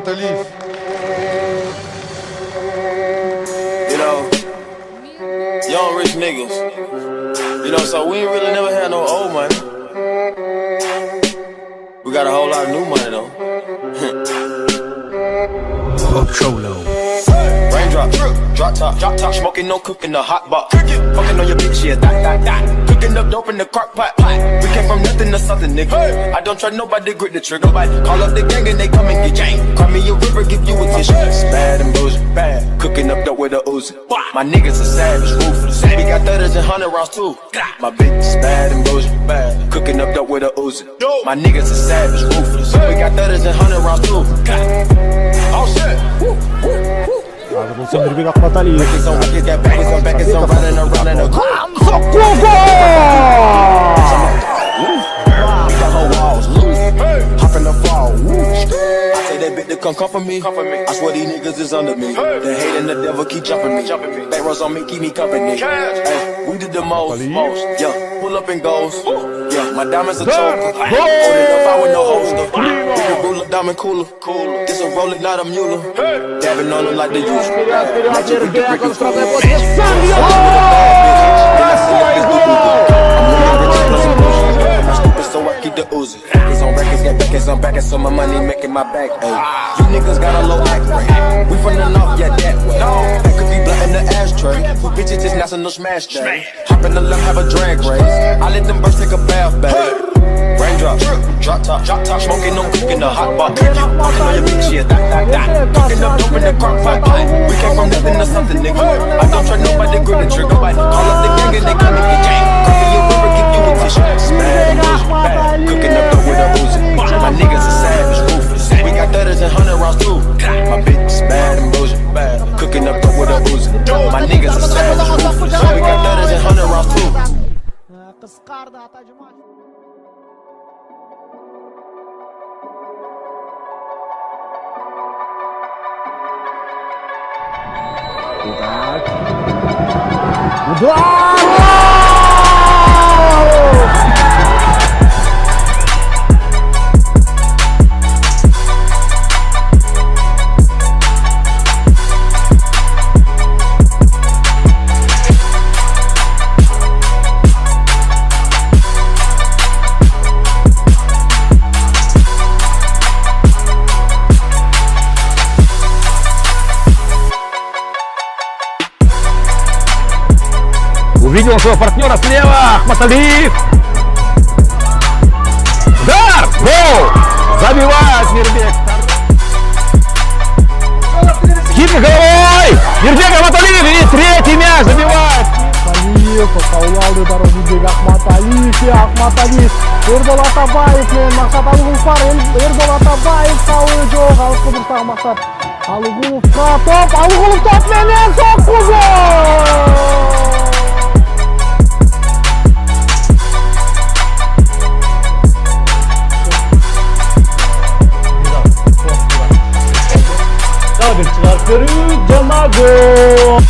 AKHMATALIEV. You know, young rich niggas. You know, so we ain't really never had no old money. We got a whole lot of new money though. Cholo. Raindrop, drop top, smoking, no cooking, the hot box. Fucking on your bitch, yeah, that. Cooking up dope in the crock pot. We came from nothing to something, nigga. I don't trust nobody, grip the trigger. Call up the gang and they come and get gang. Call me a river, give you a tissue. Bad and bullshit, bad. Cooking up dope with a Uzi. My niggas are savage, ruthless. We got 30s and 100 rounds too. My bitch is bad and bullshit, bad. Cooking up dope with a Uzi. My niggas are savage, ruthless. We got 30s and 100 rounds too. Oh shit. Hadi bulsun MIRBEK AKHMATALIEV. Come for me. I swear these niggas is under me. The hate and the devil keep jumping me. Back rows on me, keep me company. Hey, we did the most. Yeah, pull up and goes. Yeah, my diamonds are choker. Hold it up, I with no holster. We can roll up diamond cooler. This a roller, not a mule. Dabbing on them like the usual. Magic with the brick and stone. So I keep the Uzi. It's on records, get back, it's on back, so my money making my back. Ay. You niggas got a low act rate. We from the north, yeah, that way. That could be blunt in the ashtray. Who bitches just national smash day. Hop in the left, have a drag race. I let them birds take a bath, baby. Raindrop, drop top, smoking, no cooking, the hot box. Fucking on your bitch, yeah, that. Cooking up dope in the crock pot. We came from nothing to something, nigga. I don't trust nobody, grip the trigger. Call up the gang and they come and get gang. Call me a river, give you a tissue. Bad and bullshit, cooking up dope with a Uzi. My niggas are savage, ruthless. We got 30s and 100 rounds too. My bitch is bad and bullshit, bad. Cooking up dope with a Uzi. My niggas are savage, ruthless. We got 30s and 100 rounds too. Kıskardı ata demais. Увидел своего партнера слева, Ахматалиев. Удар! Гол! Забивает MIRBEK. Хитной головой! MIRBEK AKHMATALIEV и третий мяч забивает. Қаулауды дары MIRBEK AKHMATALIEV. Ербол Атабаев мен Мақсат Алығұлов бар. Ербол Атабаев сауы жоқ. Алысқы бұртағы Мақсат Алығұловқа топ. Алығұлов топ менен соққы гол! Jama gol.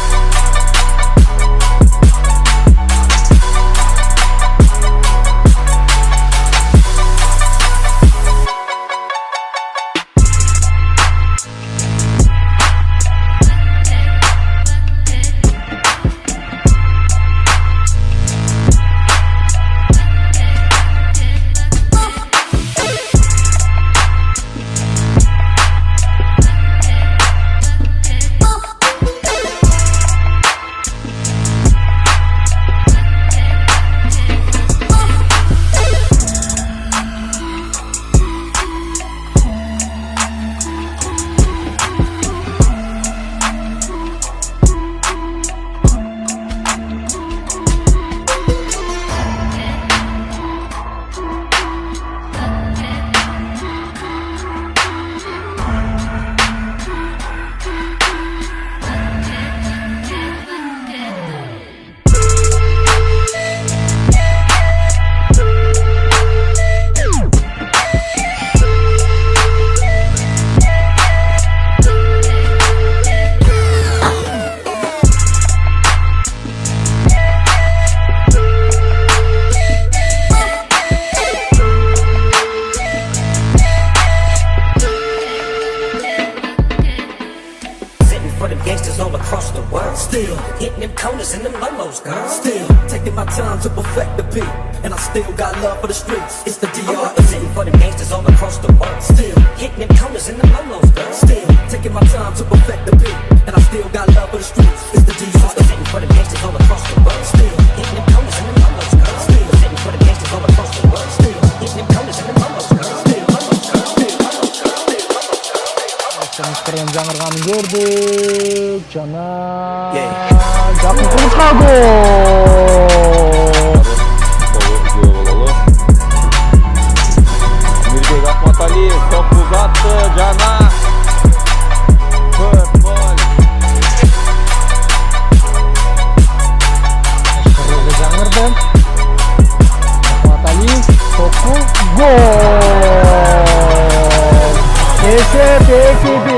girl. Still hitting them corners and them lolos, girl. Still taking my time to perfect the beat, and I still got love for the streets. It's the DR representing for them gangsters all across the world. Still hitting them corners and them lolos, girl. Still taking my time to perfect the beat, and I still got love for the streets. It's the DR representing for them gangsters all across the world. Still hitting them corners and them lolos, girl. Still representing for them gangsters all across the world. Still hitting them corners and them lolos, girl. Still lolos, girl. Still lolos, girl. Still lolos, girl. Keren жаңырғанын көрдік. Жана жақын құрышқа гол. Mirbek Akmataliyev top uzattı. Cana 4-0. Kırıldı жаңырды. Akmataliyev topu gol. Esep 2-1.